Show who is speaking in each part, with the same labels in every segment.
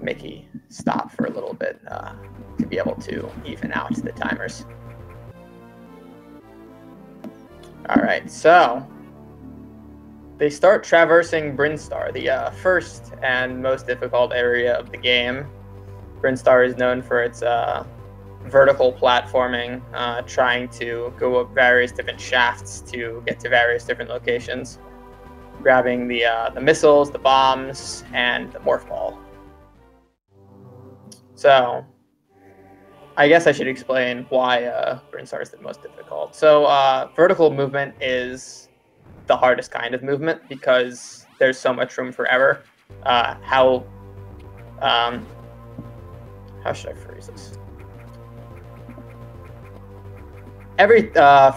Speaker 1: Mickey stop for a little bit to be able to even out the timers. All right, so they start traversing Brinstar, the first and most difficult area of the game. Brinstar is known for its vertical platforming, trying to go up various different shafts to get to various different locations, grabbing the missiles, the bombs, and the morph ball. So I guess I should explain why Brinstar is the most difficult. So vertical movement is the hardest kind of movement because there's so much room for error. How should I phrase this? Every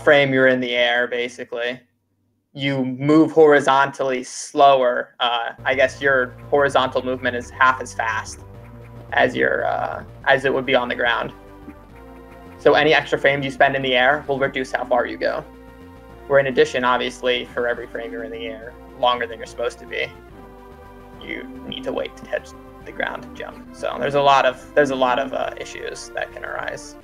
Speaker 1: frame you're in the air, basically, you move horizontally slower. I guess your horizontal movement is half as fast as as it would be on the ground. So any extra frames you spend in the air will reduce how far you go. Where in addition, obviously, for every frame you're in the air, longer than you're supposed to be, you need to wait to touch the ground to jump. So there's a lot of issues that can arise.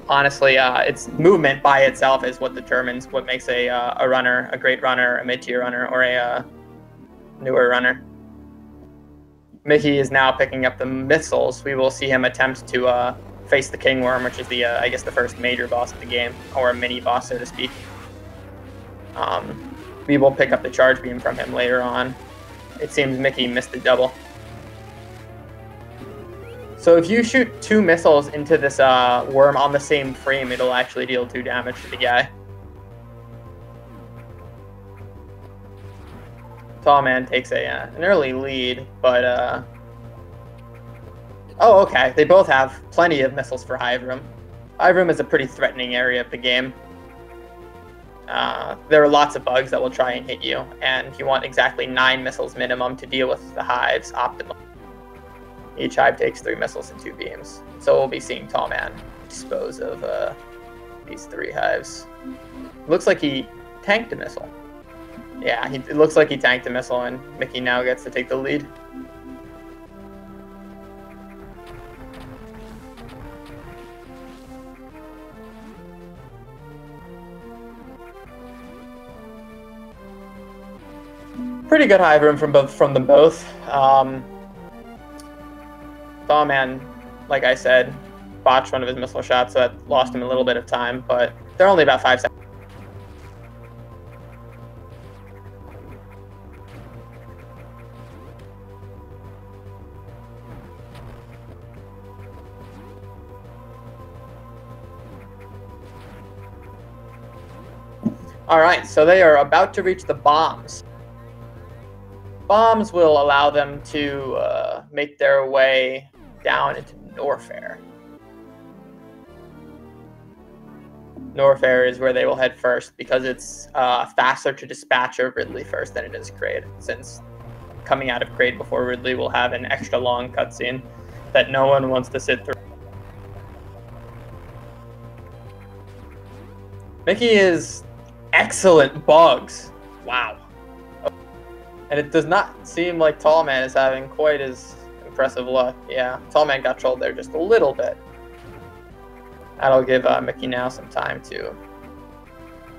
Speaker 1: Honestly, its movement by itself is what determines what makes a runner a great runner, a mid-tier runner, or a newer runner. Mickey is now picking up the missiles. We will see him attempt to face the King Worm, which is I guess the first major boss of the game, or a mini boss, so to speak. We will pick up the charge beam from him later on. It seems Mickey missed the double. So if you shoot 2 missiles into this worm on the same frame, it'll actually deal 2 damage to the guy. Tallman takes an early lead, but oh, okay. They both have plenty of missiles for Hive Room. Hive Room is a pretty threatening area of the game. There are lots of bugs that will try and hit you, and you want exactly 9 missiles minimum to deal with the hives optimally. Each hive takes 3 missiles and 2 beams. So we'll be seeing Tallman dispose of these 3 hives. Looks like he tanked a missile. Yeah, it looks like he tanked a missile, and MickeyNow gets to take the lead. Pretty good hive room from them both. Tallman, like I said, botched one of his missile shots, so that lost him a little bit of time, but they're only about 5 seconds. All right, so they are about to reach the bombs. Bombs will allow them to make their way down into Norfair. Norfair is where they will head first because it's faster to dispatch of Ridley first than it is Kraid, since coming out of Kraid before Ridley will have an extra long cutscene that no one wants to sit through. Mickey is excellent bugs. Wow. And it does not seem like Tallman is having quite as impressive luck. Yeah, Tallman got trolled there just a little bit. That'll give MickeyNow some time to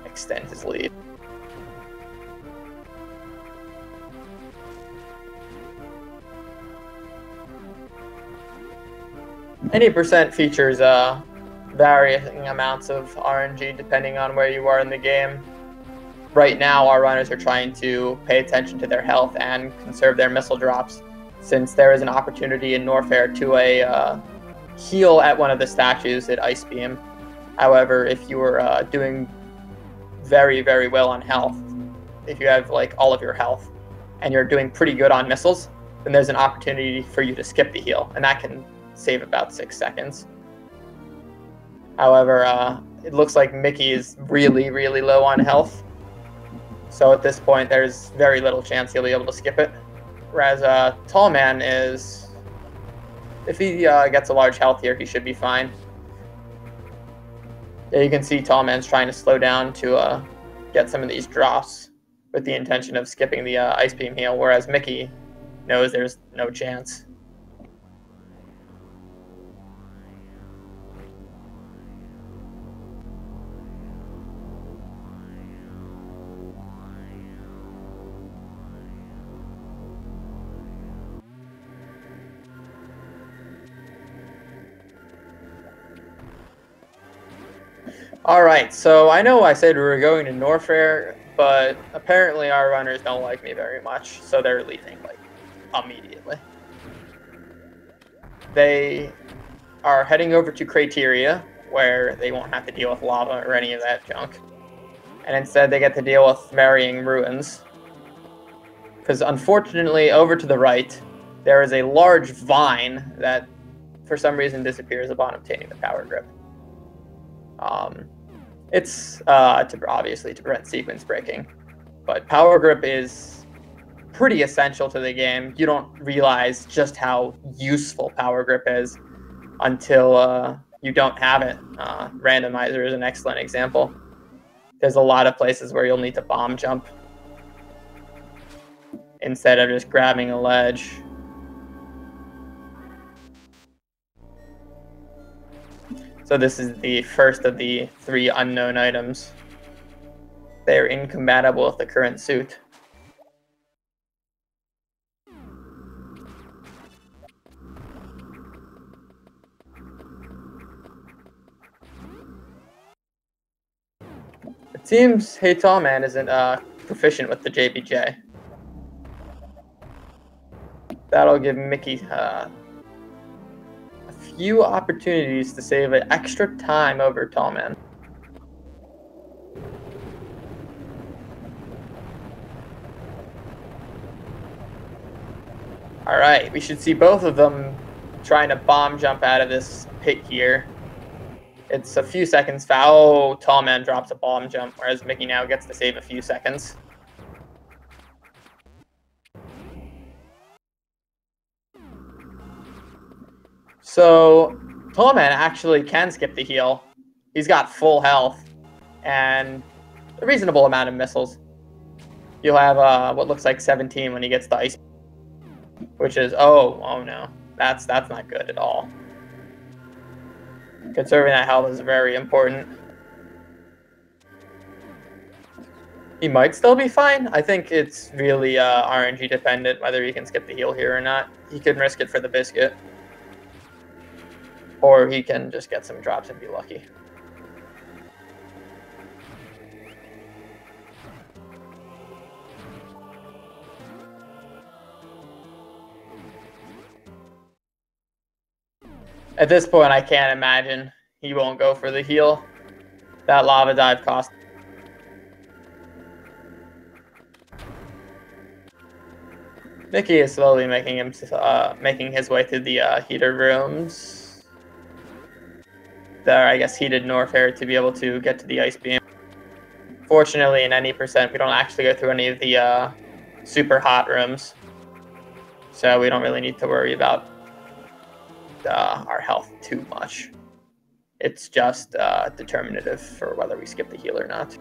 Speaker 1: extend his lead. Any percent features varying amounts of RNG depending on where you are in the game. Right now, our runners are trying to pay attention to their health and conserve their missile drops, since there is an opportunity in Norfair to heal at one of the statues at Ice Beam. However, if you are doing very, very well on health, if you have like all of your health, and you're doing pretty good on missiles, then there's an opportunity for you to skip the heal, and that can save about 6 seconds. However, it looks like Mickey is really, really low on health. So at this point, there's very little chance he'll be able to skip it. Whereas Tallman is, if he gets a large health here, he should be fine. Yeah, you can see Tallman's trying to slow down to get some of these drops with the intention of skipping the Ice Beam heal, whereas Mickey knows there's no chance. Alright, so I know I said we were going to Norfair, but apparently our runners don't like me very much, so they're leaving, like, immediately. They are heading over to Crateria, where they won't have to deal with lava or any of that junk. And instead they get to deal with varying ruins. Because unfortunately, over to the right, there is a large vine that, for some reason, disappears upon obtaining the power grip. It's obviously to prevent sequence breaking, but power grip is pretty essential to the game. You don't realize just how useful power grip is until you don't have it. Randomizer is an excellent example. There's a lot of places where you'll need to bomb jump instead of just grabbing a ledge. So this is the first of the 3 unknown items. They are incompatible with the current suit. It seems heytallman isn't proficient with the JBJ. That'll give Mickey a few opportunities to save an extra time over Tallman. Alright, we should see both of them trying to bomb jump out of this pit here. It's a few seconds foul. Oh, Tallman drops a bomb jump, whereas MickeyNow gets to save a few seconds. So, Tallman actually can skip the heal. He's got full health and a reasonable amount of missiles. You'll have what looks like 17 when he gets the ice, which is, oh no, that's not good at all. Conserving that health is very important. He might still be fine. I think it's really RNG dependent whether he can skip the heal here or not. He could risk it for the biscuit. Or he can just get some drops and be lucky. At this point, I can't imagine he won't go for the heal. That lava dive cost. Mickey is slowly making his way through the heater rooms. There, I guess, heated Norfair to be able to get to the ice beam. Fortunately, in any percent, we don't actually go through any of the super hot rooms, so we don't really need to worry about our health too much. It's just determinative for whether we skip the heal or not.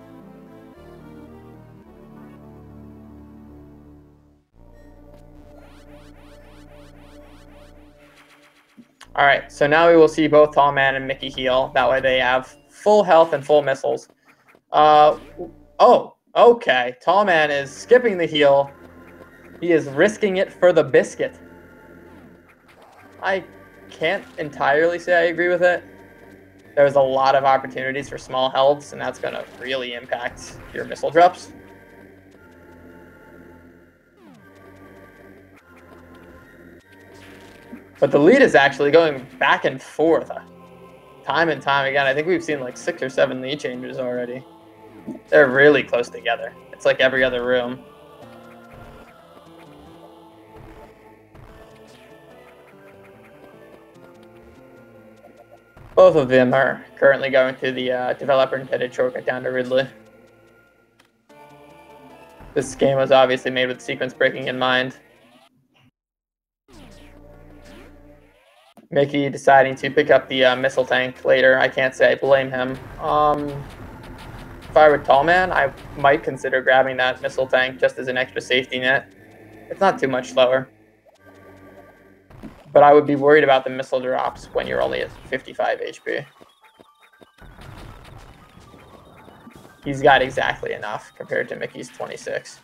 Speaker 1: Alright, so now we will see both Tallman and Mickey heal. That way they have full health and full missiles. Oh, okay. Tallman is skipping the heal. He is risking it for the biscuit. I can't entirely say I agree with it. There's a lot of opportunities for small healths, and that's going to really impact your missile drops. But the lead is actually going back and forth time and time again. I think we've seen like 6 or 7 lead changes already. They're really close together. It's like every other room. Both of them are currently going through the developer intended shortcut down to Ridley. This game was obviously made with sequence breaking in mind. Mickey deciding to pick up the missile tank later. I can't say I blame him. If I were Tallman, I might consider grabbing that missile tank just as an extra safety net. It's not too much slower. But I would be worried about the missile drops when you're only at 55 HP. He's got exactly enough compared to Mickey's 26.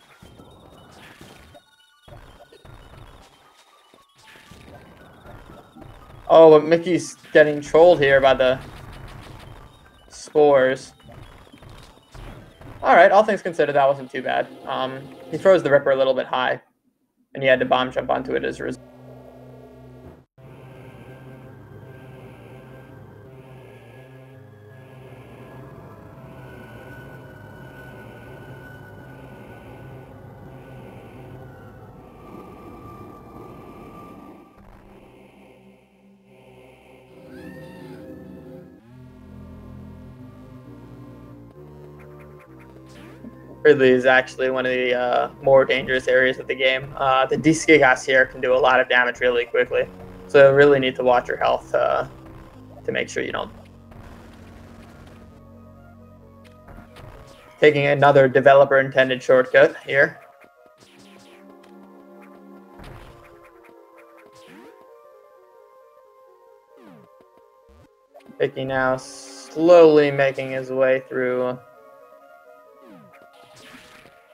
Speaker 1: Oh, but Mickey's getting trolled here by the spores. Alright, all things considered, that wasn't too bad. He throws the Ripper a little bit high, and he had to bomb jump onto it as a result. Ridley is actually one of the more dangerous areas of the game. The Disgigas here can do a lot of damage really quickly, so you really need to watch your health to make sure you don't. Taking another developer-intended shortcut here. MickeyNow slowly making his way through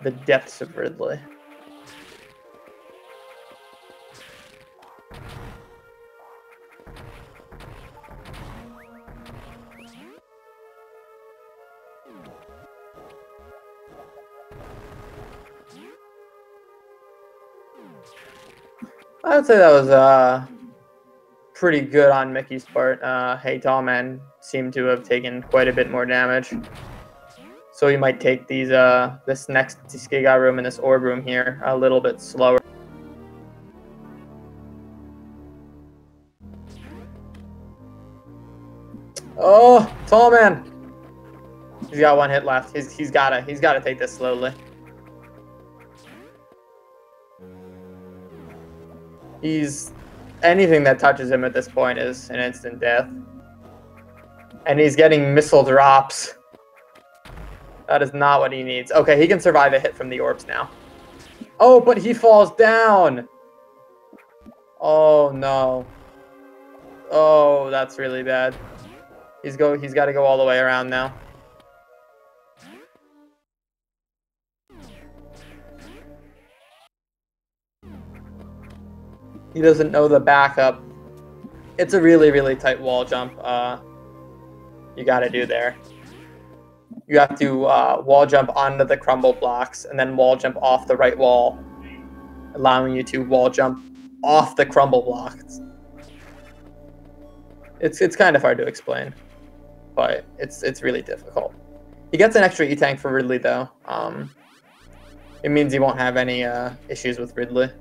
Speaker 1: the depths of Ridley. I would say that was pretty good on Mickey's part. heytallman seemed to have taken quite a bit more damage. So you might take these this next Skiga room and this orb room here a little bit slower. Oh, Tallman! He's got one hit left. He's gotta take this slowly. Anything that touches him at this point is an instant death. And he's getting missile drops. That is not what he needs. Okay, he can survive a hit from the orbs now. Oh, but he falls down. Oh, no. Oh, that's really bad. He's got to go all the way around now. He doesn't know the backup. It's a really, really tight wall jump you got to do there. You have to wall jump onto the crumble blocks and then wall jump off the right wall, allowing you to wall jump off the crumble blocks. It's kind of hard to explain, but it's really difficult. He gets an extra E-tank for Ridley though. It means he won't have any issues with Ridley.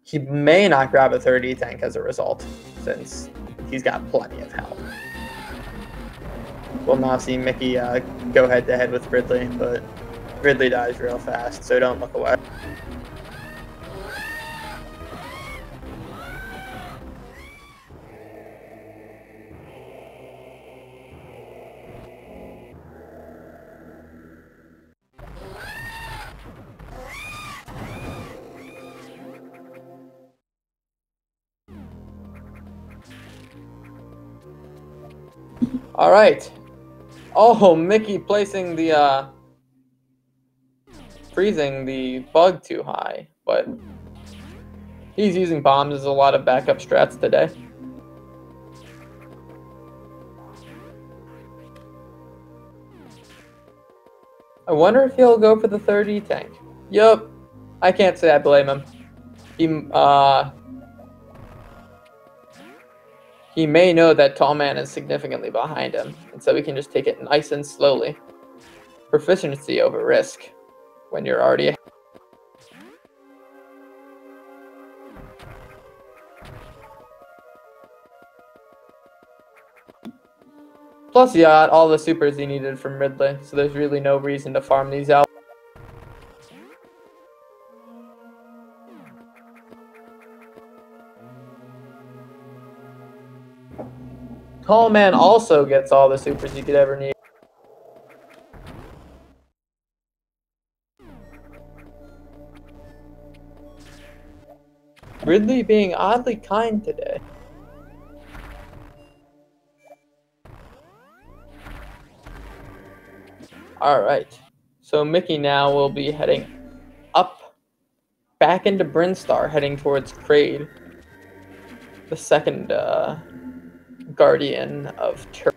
Speaker 1: He may not grab a third E-tank as a result, since he's got plenty of health. We'll now see Mickey go head-to-head with Ridley, but Ridley dies real fast, so don't look away. All right. Oh, Mickey placing the freezing the bug too high, but he's using bombs as a lot of backup strats today. I wonder if he'll go for the third E-tank. Yup. I can't say I blame him. He may know that Tallman is significantly behind him, and so he can just take it nice and slowly. Proficiency over risk when you're already ahead. Plus, he got all the supers he needed from Ridley, so there's really no reason to farm these out. Tallman also gets all the supers he could ever need. Ridley being oddly kind today. Alright, so MickeyNow will be heading up, back into Brinstar, heading towards Kraid, the second guardian of Turk.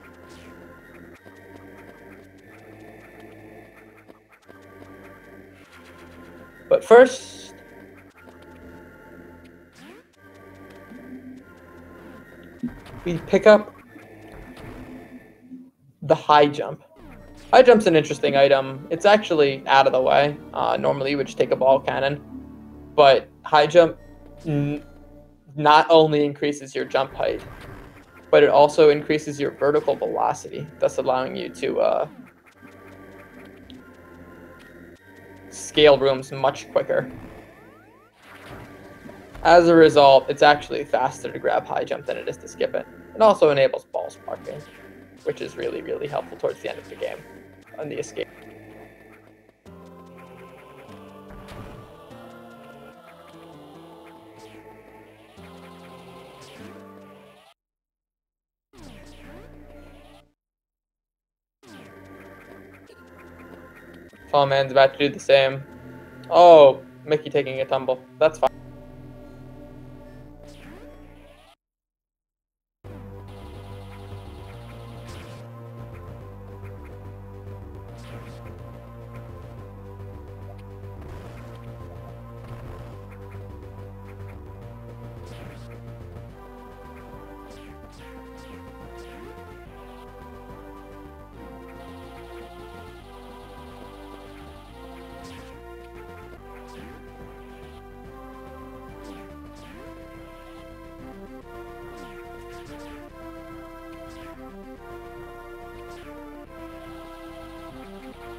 Speaker 1: But first, we pick up the high jump. High jump's an interesting item. It's actually out of the way. Normally you would just take a ball cannon, but high jump not only increases your jump height, but it also increases your vertical velocity, thus allowing you to scale rooms much quicker. As a result, it's actually faster to grab high jump than it is to skip it. It also enables ball sparking, which is really, really helpful towards the end of the game on the escape. Tall man's about to do the same. Oh, Mickey taking a tumble. That's fine.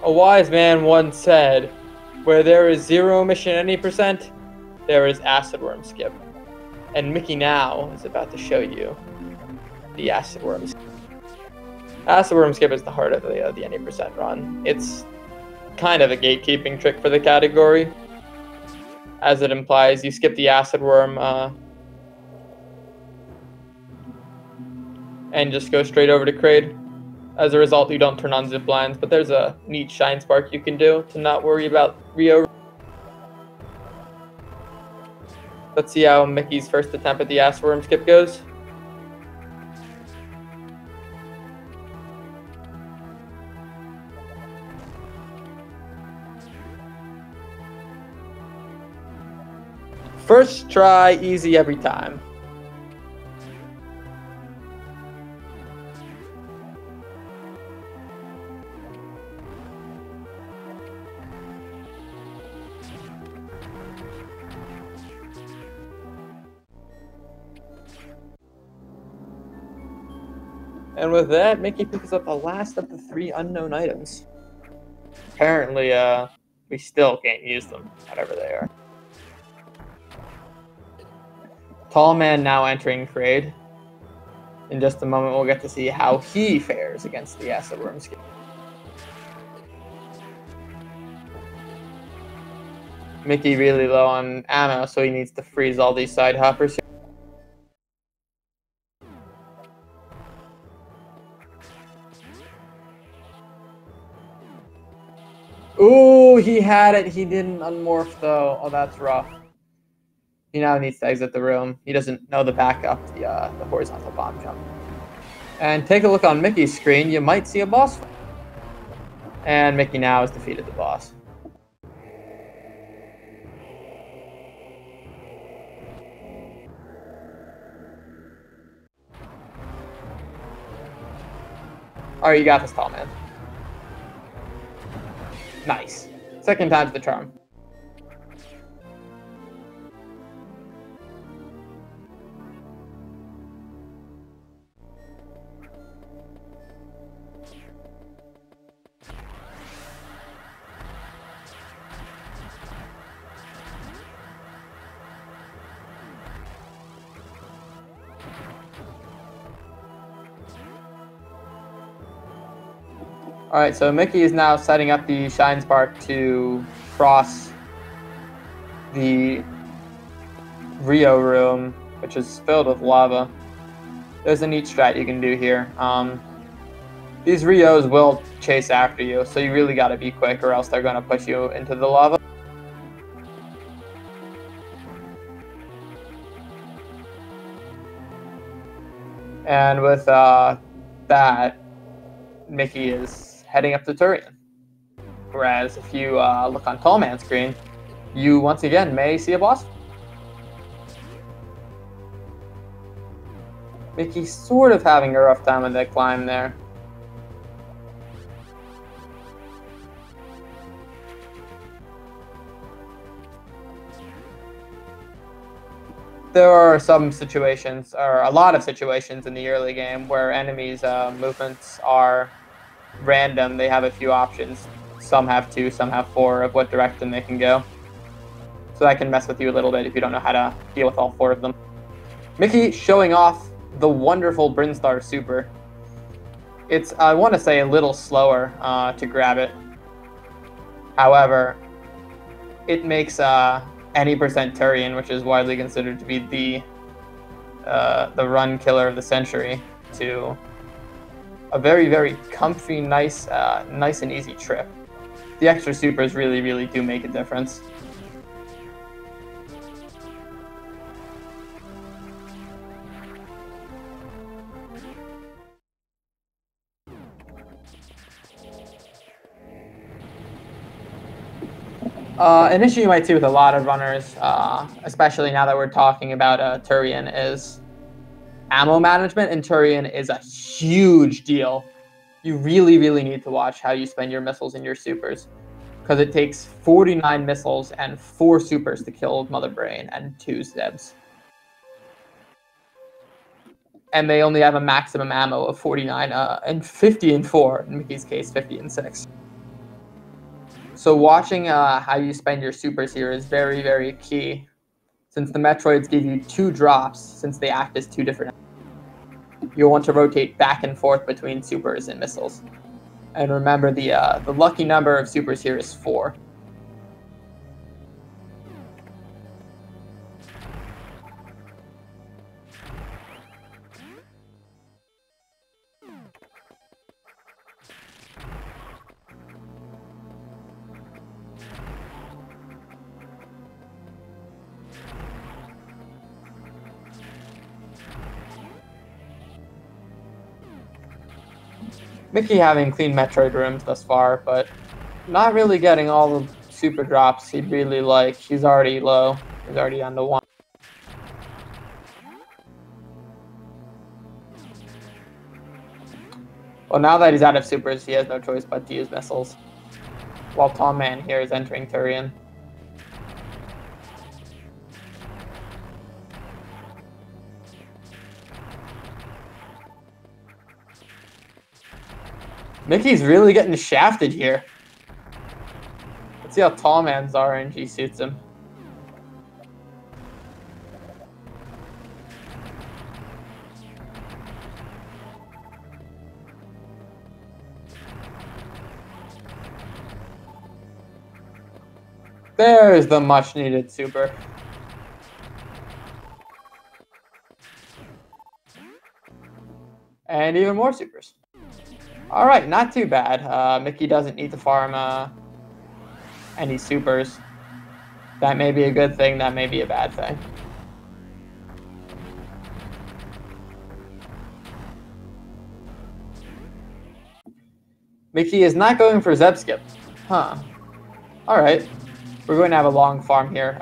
Speaker 1: A wise man once said, where there is zero mission any %, there is acid worm skip. And MickeyNow is about to show you the acid worm skip. Acid worm skip is the heart of the any % run. It's kind of a gatekeeping trick for the category, as it implies you skip the acid worm and just go straight over to Kraid. As a result, you don't turn on zip lines, but there's a neat shine spark you can do to not worry about Rio. Let's see how Mickey's first attempt at the acid worm skip goes. First try, easy every time. And with that, Mickey picks up the last of the 3 unknown items. Apparently, we still can't use them, whatever they are. Tall man now entering Kraid. In just a moment, we'll get to see how he fares against the acid worm skip. Mickey really low on ammo, so he needs to freeze all these side hoppers. Ooh, he had it. He didn't unmorph though. Oh, that's rough. He now needs to exit the room. He doesn't know the backup, the horizontal bomb jump. And take a look on Mickey's screen. You might see a boss fight. And MickeyNow has defeated the boss. Alright, you got this, tall man. Nice. Second time's the charm. Alright, so Mickey is now setting up the Shine Spark to cross the Rio room, which is filled with lava. There's a neat strat you can do here. These Rios will chase after you, so you really gotta be quick or else they're gonna push you into the lava. And with that, Mickey is heading up to Turian. Whereas if you look on Tallman's screen, you once again may see a boss. Mickey's sort of having a rough time with that climb there. There are some situations, or a lot of situations in the early game where enemies' movements are random. They have a few options. Some have 2, some have 4 of what direction they can go. So that can mess with you a little bit if you don't know how to deal with all 4 of them. Mickey showing off the wonderful Brinstar Super. It's, I want to say, a little slower to grab it. However, it makes any percent Turian, which is widely considered to be the run killer of the century, to a very, very comfy, nice and easy trip. The extra supers really, really do make a difference. An issue you might see with a lot of runners, especially now that we're talking about Turian, is ammo management in Turian is a huge deal. You really, really need to watch how you spend your missiles and your supers, because it takes 49 missiles and 4 supers to kill Mother Brain and 2 Zebs. And they only have a maximum ammo of 49 and 50 and 4, in Mickey's case 50 and 6. So watching how you spend your supers here is very, very key, since the Metroids give you 2 drops, since they act as 2 different. You'll want to rotate back and forth between supers and missiles. And remember, the lucky number of supers here is 4. Mickey having clean Metroid rooms thus far, but not really getting all the super drops he'd really like. He's already low. He's already on the 1. Well, now that he's out of supers, he has no choice but to use missiles. While Tallman here is entering Turian. Mickey's really getting shafted here. Let's see how Tallman's RNG suits him. There's the much needed super. And even more supers. All right, not too bad. Mickey doesn't need to farm any supers. That may be a good thing, that may be a bad thing. Mickey is not going for Zeb Skip. Huh. All right. We're going to have a long farm here.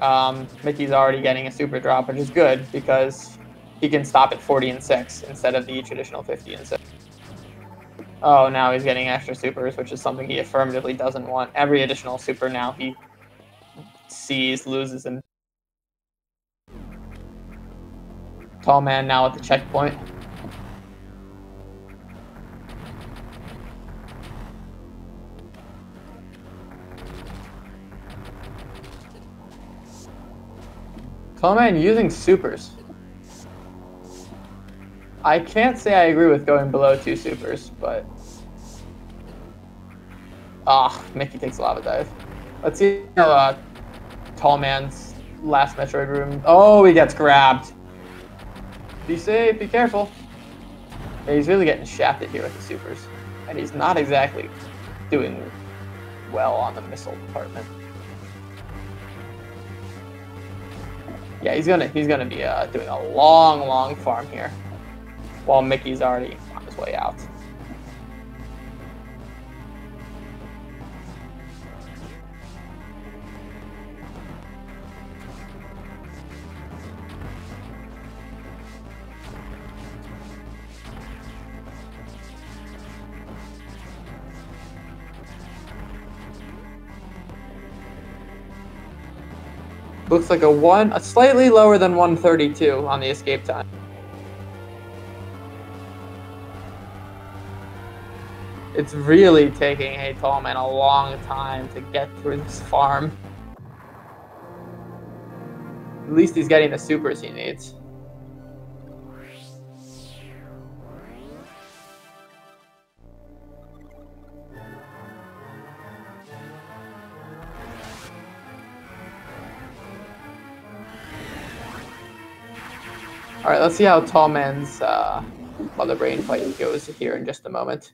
Speaker 1: Mickey's already getting a super drop, which is good because he can stop at 40 and 6 instead of the traditional 50 and 6. Oh, now he's getting extra supers, which is something he affirmatively doesn't want. Every additional super now he sees, loses, and Tallman now at the checkpoint. Tallman using supers. I can't say I agree with going below 2 supers, but Mickey takes a lava dive. Let's see how Tallman's last Metroid room. Oh, he gets grabbed. Be safe, be careful. Yeah, he's really getting shafted here with the supers. And he's not exactly doing well on the missile department. Yeah, he's gonna be doing a long farm here, while Mickey's already on his way out. Looks like a slightly lower than 132 on the escape time. It's really taking heytallman a long time to get through this farm. At least he's getting the supers he needs. All right, let's see how Tallman's mother brain fight goes here in just a moment.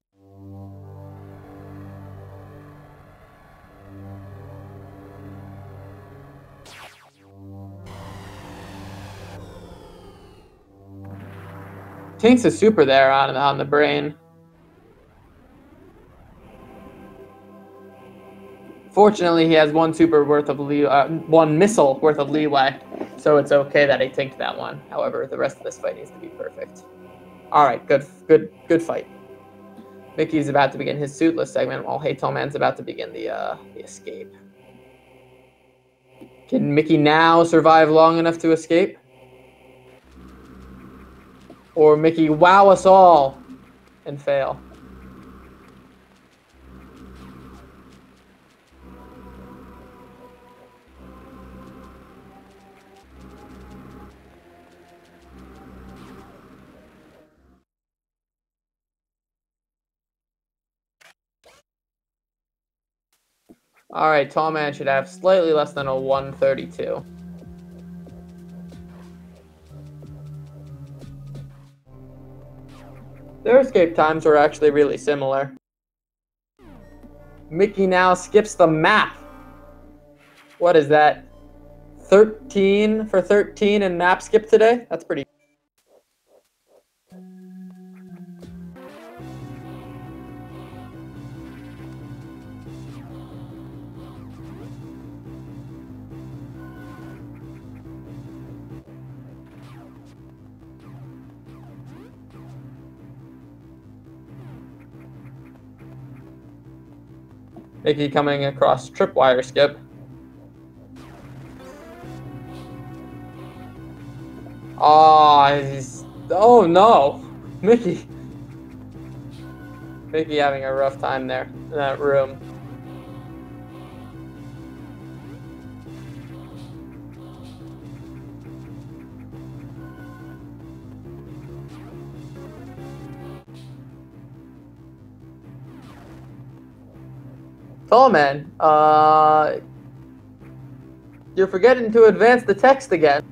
Speaker 1: Tank's a super there on the brain. Fortunately, he has one super worth of one missile worth of leeway, so it's okay that he tanked that one. However, the rest of this fight needs to be perfect. All right, good fight. Mickey's about to begin his suitless segment, while heytallman's about to begin the escape. Can MickeyNow survive long enough to escape? Or Mickey wow us all and fail? All right, Tallman should have slightly less than a 132. Their escape times were actually really similar. MickeyNow skips the map. What is that? 13 for 13 and map skip today? That's pretty. Mickey coming across tripwire skip. Oh no, Mickey having a rough time there in that room. Tallman, you're forgetting to advance the text again.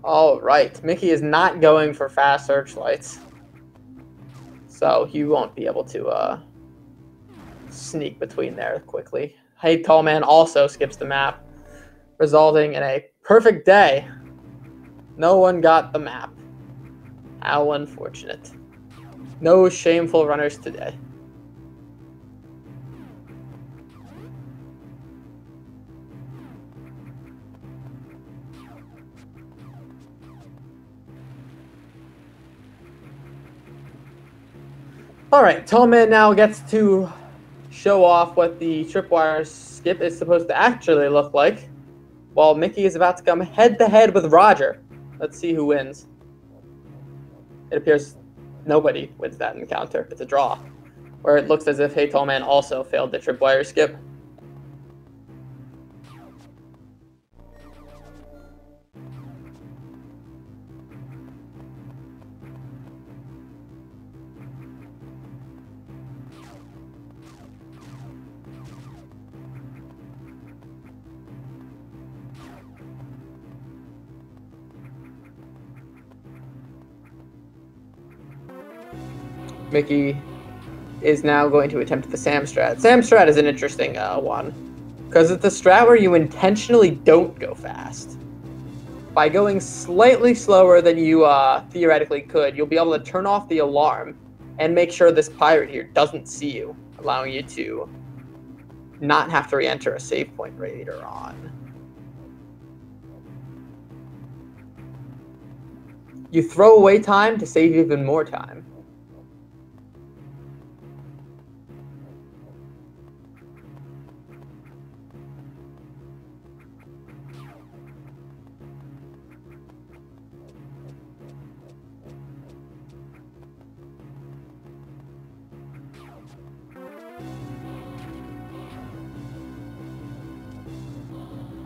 Speaker 1: All right, Mickey is not going for fast searchlights, so he won't be able to sneak between there quickly. heytallman also skips the map, resulting in a perfect day. No one got the map. How unfortunate. No shameful runners today. All right, Tallman now gets to show off what the tripwire skip is supposed to actually look like, while Mickey is about to come head-to-head with Roger. Let's see who wins. It appears nobody wins that encounter. It's a draw, where it looks as if heytallman also failed the tripwire skip. Mickey is now going to attempt the Sam strat. Sam strat is an interesting one, because it's a strat where you intentionally don't go fast. By going slightly slower than you theoretically could, you'll be able to turn off the alarm and make sure this pirate here doesn't see you, allowing you to not have to re-enter a save point later on. You throw away time to save even more time.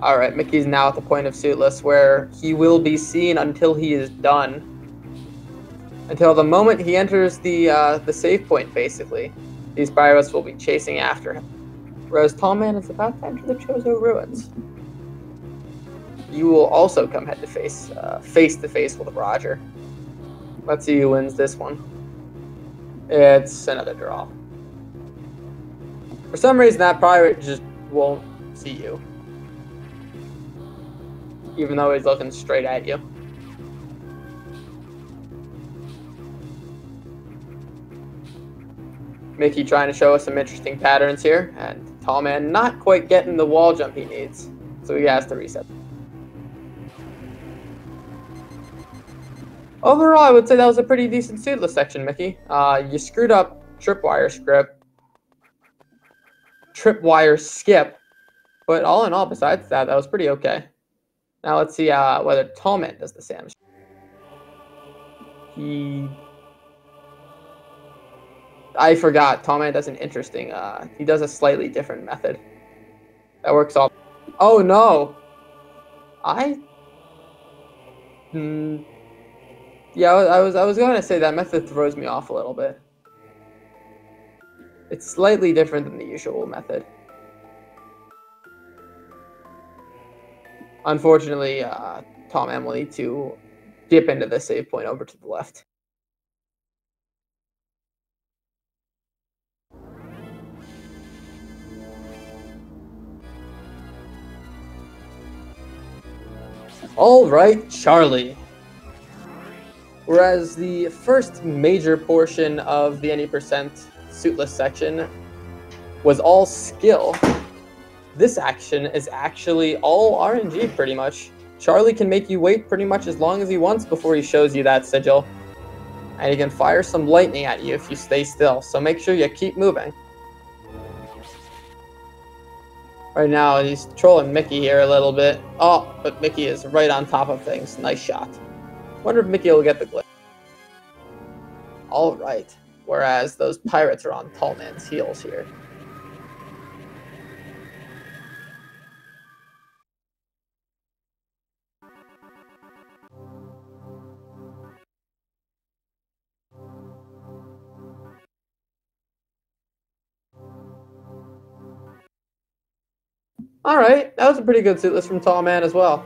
Speaker 1: Alright, Mickey's now at the point of suitless where he will be seen until he is done. Until the moment he enters the save point, basically. These pirates will be chasing after him. Whereas Tallman is about to enter the Chozo Ruins. You will also come head to face to face with Roger. Let's see who wins this one. It's another draw. For some reason, that pirate just won't see you, even though he's looking straight at you. Mickey trying to show us some interesting patterns here, and Tallman not quite getting the wall jump he needs, so he has to reset. Overall, I would say that was a pretty decent suitless section, Mickey. You screwed up tripwire skip, but all in all, besides that, that was pretty okay. Now let's see whether Tallman does the Sam. I forgot. Tallman does an interesting. He does a slightly different method. That works all. Oh no! Yeah, I was going to say that method throws me off a little bit. It's slightly different than the usual method. Unfortunately, Tallman will need to dip into the save point over to the left. All right, Charlie. Whereas the first major portion of the any percent suitless section was all skill, this action is actually all RNG pretty much. Charlie can make you wait pretty much as long as he wants before he shows you that sigil. And he can fire some lightning at you if you stay still, so make sure you keep moving. Right now, he's trolling Mickey here a little bit. Oh, but Mickey is right on top of things. Nice shot. Wonder if Mickey will get the glitch. Alright. Whereas those pirates are on Tallman's heels here. Alright, that was a pretty good suitless from Tallman as well.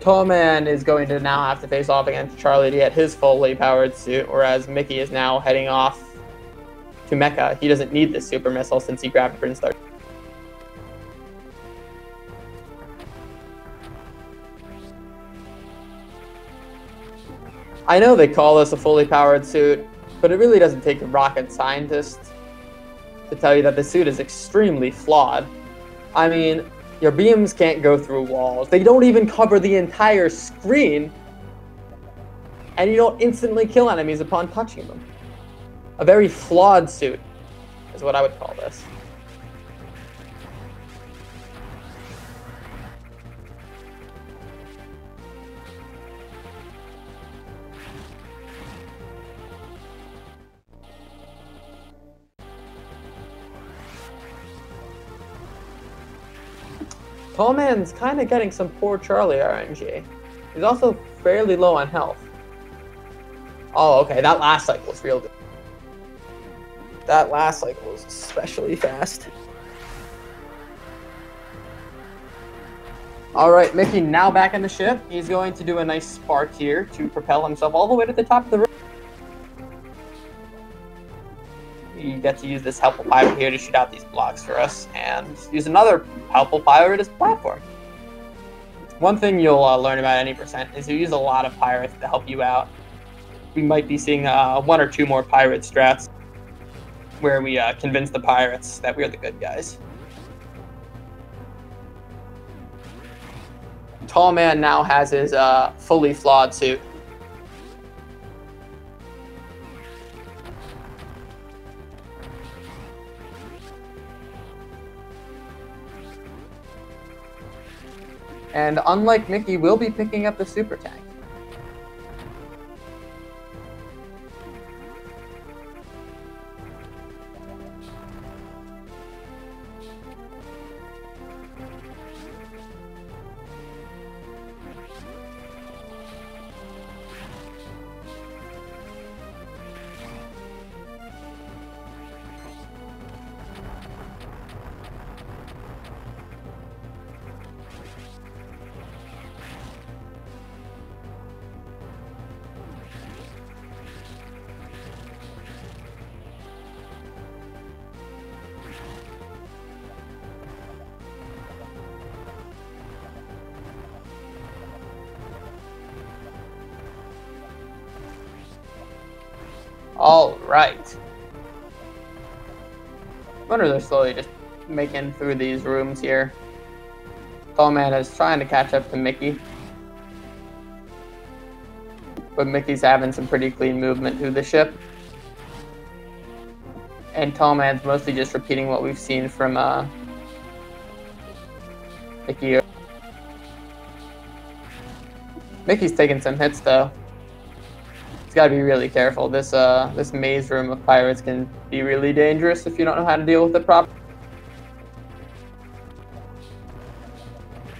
Speaker 1: Tallman is going to now have to face off against Charlie to get his fully powered suit, whereas Mickey is now heading off to Mecha. He doesn't need this super missile since he grabbed Prince Star. I know they call this a fully powered suit, but it really doesn't take a rocket scientist to tell you that the suit is extremely flawed. I mean, your beams can't go through walls. They don't even cover the entire screen. And you don't instantly kill enemies upon touching them. A very flawed suit is what I would call this. Tallman's kind of getting some poor Charlie RNG. He's also fairly low on health. Oh, okay, that last cycle was real good. That last cycle was especially fast. Alright, Mickey now back in the ship. He's going to do a nice spark here to propel himself all the way to the top of the room. You get to use this helpful pirate here to shoot out these blocks for us, and use another helpful pirate as a platform. One thing you'll learn about any percent is you use a lot of pirates to help you out. We might be seeing one or two more pirate strats where we convince the pirates that we're the good guys. Tallman now has his fully flawed suit. And unlike Mickey, we'll be picking up the super tank. All right. I wonder they're slowly just making through these rooms here. Tallman is trying to catch up to Mickey. But Mickey's having some pretty clean movement through the ship. And Tallman's mostly just repeating what we've seen from Mickey. Mickey's taking some hits though. He's got to be really careful. This maze room of pirates can be really dangerous if you don't know how to deal with it properly.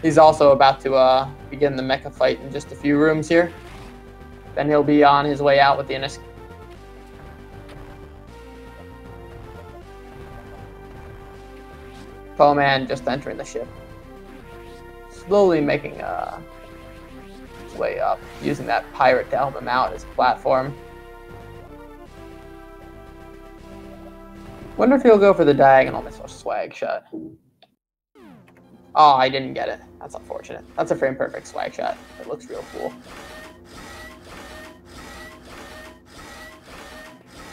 Speaker 1: He's also about to begin the mecha fight in just a few rooms here. Then he'll be on his way out with the Innis. Tallman just entering the ship. Slowly making his way up, using that pirate to help him out as a platform. Wonder if he'll go for the diagonal missile swag shot. Oh, I didn't get it. That's unfortunate. That's a frame perfect swag shot. It looks real cool.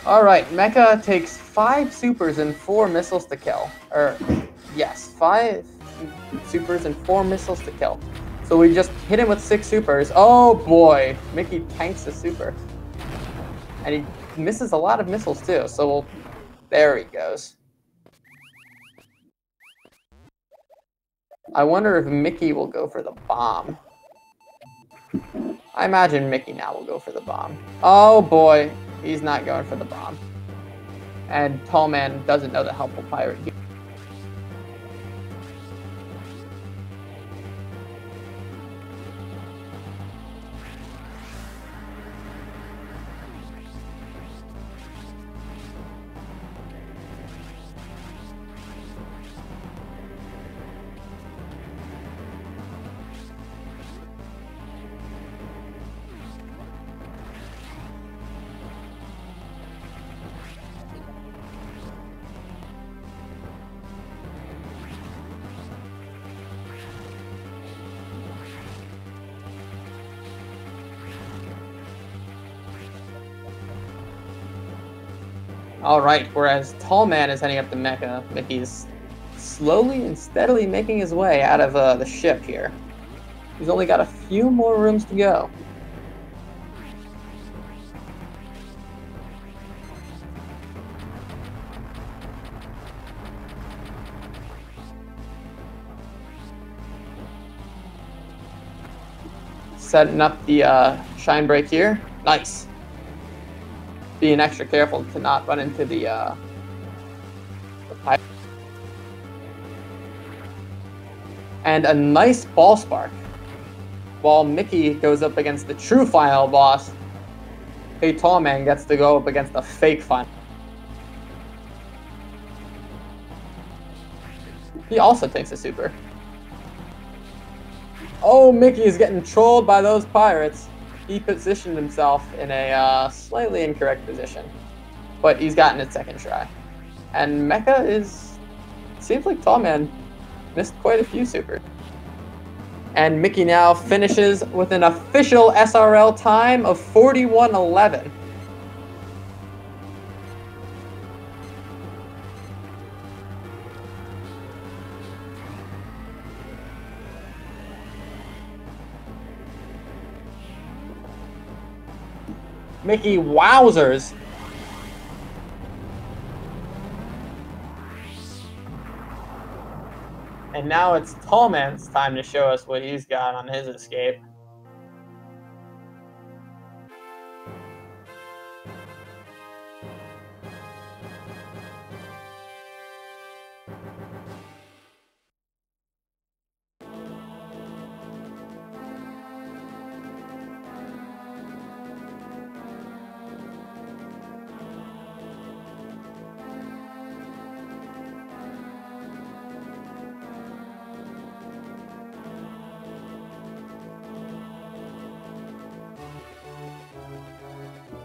Speaker 1: Alright, Mecha takes 5 supers and 4 missiles to kill. Yes, 5 supers and 4 missiles to kill. So we just hit him with 6 supers. Oh boy, Mickey tanks a super. And he misses a lot of missiles too, so there he goes. I wonder if Mickey will go for the bomb. I imagine MickeyNow will go for the bomb. Oh boy, he's not going for the bomb. And Tallman doesn't know the helpful pirate here. All right, whereas Tallman is heading up to Mecha, Mickey's slowly and steadily making his way out of the ship here. He's only got a few more rooms to go. Setting up the shine break here. Nice. Being extra careful to not run into the pipe. And a nice ball spark. While Mickey goes up against the true final boss, heytallman gets to go up against the fake final. He also takes a super. Oh, Mickey is getting trolled by those pirates. He positioned himself in a slightly incorrect position, but he's gotten it second try. And Mecha seems like Tallman missed quite a few supers. And MickeyNow finishes with an official SRL time of 41:11. Mickey wowzers. And now it's Tallman's time to show us what he's got on his escape.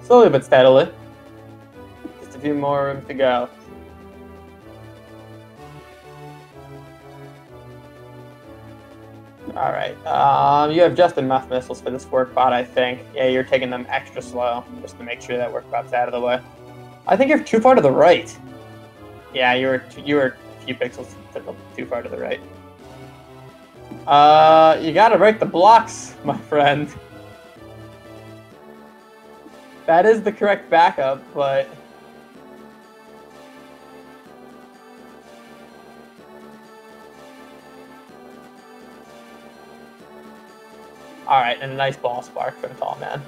Speaker 1: Slowly but steadily. Just a few more rooms to go. Alright, you have just enough missiles for this work bot, I think. Yeah, you're taking them extra slow, just to make sure that work bot's out of the way. I think you're too far to the right. Yeah, you were a few pixels too far to the right. You gotta break the blocks, my friend. That is the correct backup, but... Alright, and a nice ball spark from Tallman.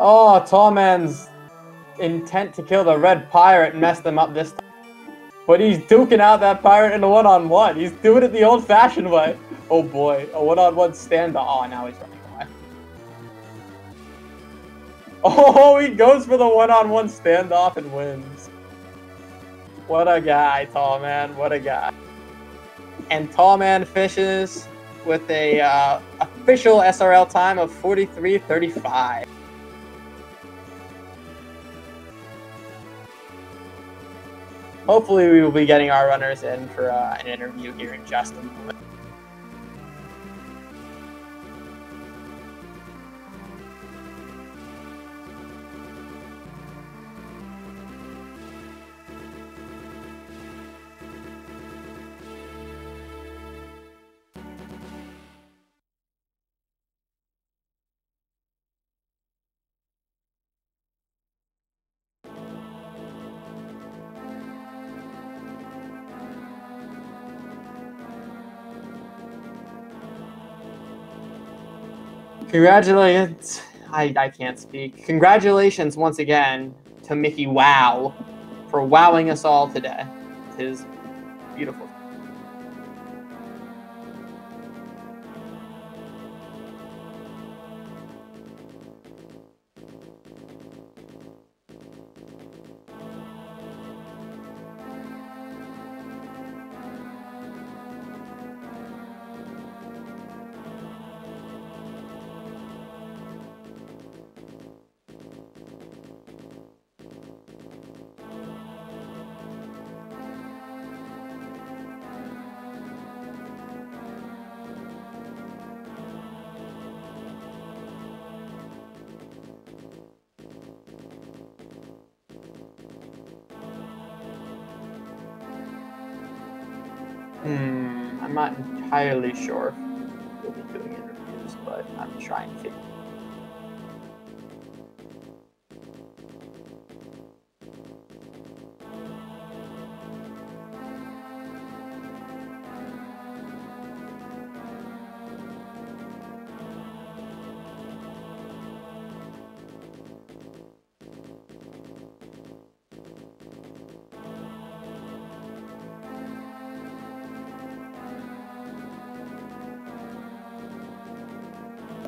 Speaker 1: Oh, Tallman's intent to kill the red pirate messed him up this time. But he's duking out that pirate in a one-on-one. He's doing it the old-fashioned way. Oh boy, a one-on-one standoff. Oh, now he's running away. Oh, he goes for the one-on-one standoff and wins. What a guy, Tallman. What a guy. And Tallman finishes with a official SRL time of 43:35. Hopefully we will be getting our runners in for an interview here in just a moment. Congratulations. I can't speak. Congratulations once again to Mickey Wow for wowing us all today. It is beautiful. I'm not entirely sure if we'll be doing interviews, but I'm trying to.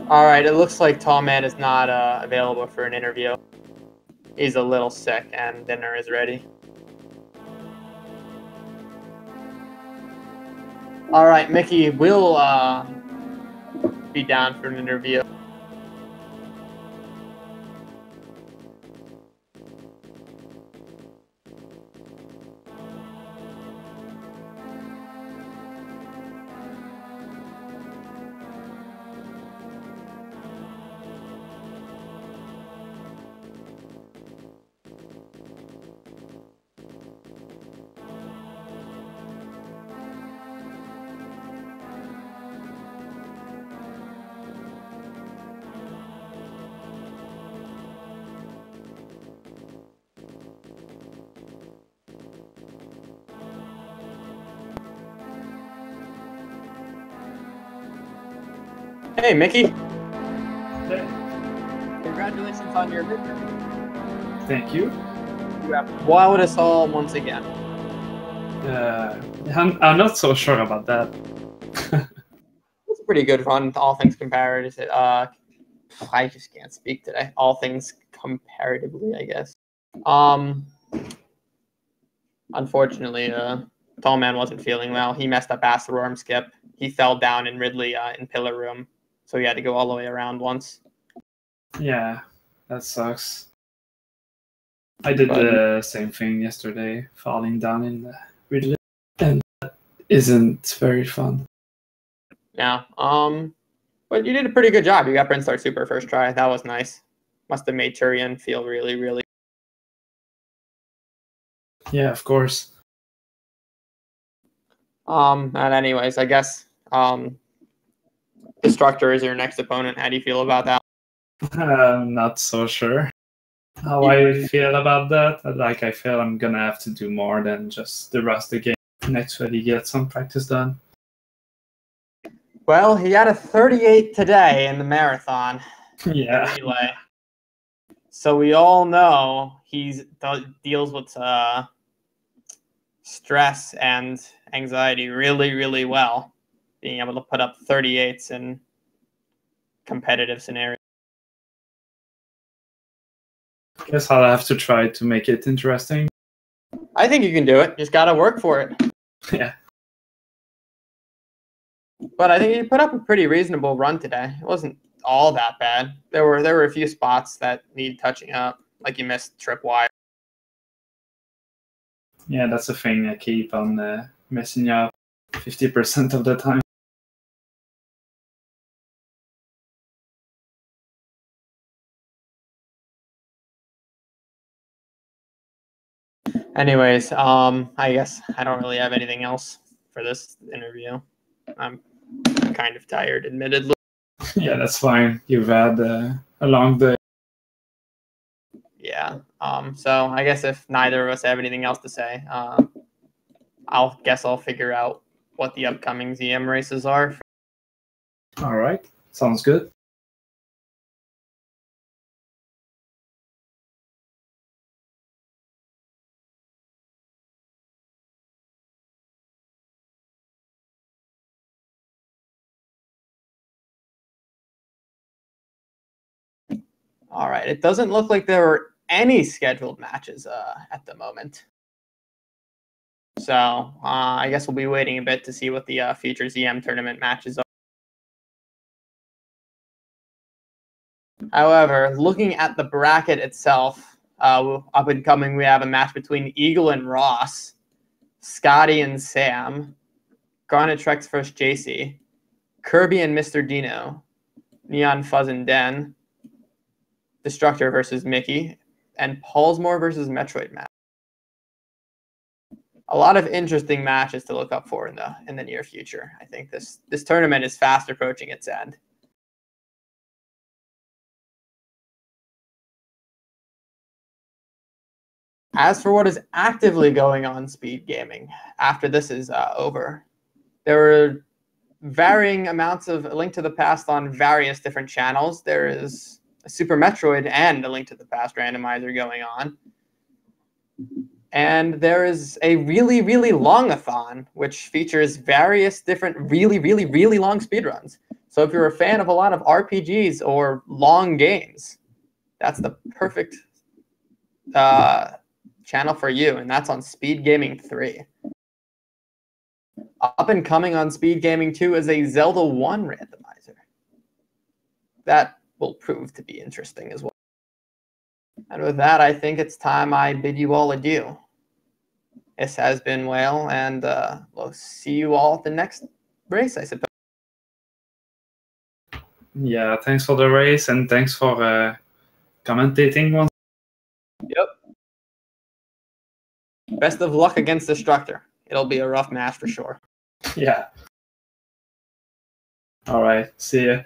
Speaker 1: All right, it looks like Tallman is not available for an interview. He's a little sick, and dinner is ready. All right, Mickey will be down for an interview. Hey, Mickey.
Speaker 2: Hey.
Speaker 1: Congratulations on your victory.
Speaker 2: Thank you.
Speaker 1: You have wowed us all once again.
Speaker 2: I'm not so sure about that.
Speaker 1: It's a pretty good run, all things compared. I just can't speak today. All things comparatively, I guess. Unfortunately, Tallman wasn't feeling well. He messed up Acid Worm Skip. He fell down in Ridley in Pillar Room, so he had to go all the way around once.
Speaker 2: Yeah, that sucks. I did the same thing yesterday, falling down in the Ridley, and that isn't very fun.
Speaker 1: Yeah. But you did a pretty good job. You got Brinstar Super first try. That was nice. Must have made Turian feel really, really.
Speaker 2: Yeah, of course.
Speaker 1: And anyways, I guess Destructor is your next opponent. How do you feel about that?
Speaker 2: I'm not so sure how I feel about that. Like, I feel I'm gonna have to do more than just the rest of the game and actually get some practice done.
Speaker 1: Well, he had a 38 today in the marathon.
Speaker 2: Yeah.
Speaker 1: Relay. So we all know he deals with stress and anxiety really, really well. Being able to put up 38s in competitive scenarios.
Speaker 2: Guess I'll have to try to make it interesting.
Speaker 1: I think you can do it. Just gotta work for it.
Speaker 2: Yeah.
Speaker 1: But I think you put up a pretty reasonable run today. It wasn't all that bad. There were a few spots that need touching up, like you missed tripwire.
Speaker 2: Yeah, that's a thing I keep on messing up 50% of the time.
Speaker 1: Anyways, I guess I don't really have anything else for this interview. I'm kind of tired, admittedly.
Speaker 2: Yeah, that's fine. You've had a long day.
Speaker 1: Yeah. So I guess if neither of us have anything else to say, I'll figure out what the upcoming ZM races are.
Speaker 2: All right. Sounds good.
Speaker 1: All right. It doesn't look like there were any scheduled matches at the moment. So I guess we'll be waiting a bit to see what the future ZM tournament matches are. However, looking at the bracket itself, up and coming, we have a match between Eagle and Ross, Scotty and Sam, Garnet Trex vs. JC, Kirby and Mr. Dino, Neon Fuzz and Den, Destructor versus Mickey, and Paulsmore versus Metroid match. a lot of interesting matches to look up for in the near future. I think this tournament is fast approaching its end. As for what is actively going on Speed Gaming after this is over, there are varying amounts of A Link to the Past on various different channels. There is a Super Metroid and A Link to the Past randomizer going on. And there is a really, really long-a-thon, which features various different really, really, really long speedruns. So if you're a fan of a lot of RPGs or long games, that's the perfect channel for you, and that's on Speed Gaming 3. Up and coming on Speed Gaming 2 is a Zelda 1 randomizer. That will prove to be interesting as well. And with that, I think it's time I bid you all adieu. This has been Whale, and we'll see you all at the next race, I suppose.
Speaker 2: Yeah, thanks for the race, and thanks for commentating once.
Speaker 1: Yep. Best of luck against Destructor. It'll be a rough match for sure.
Speaker 2: Yeah. All right. See ya.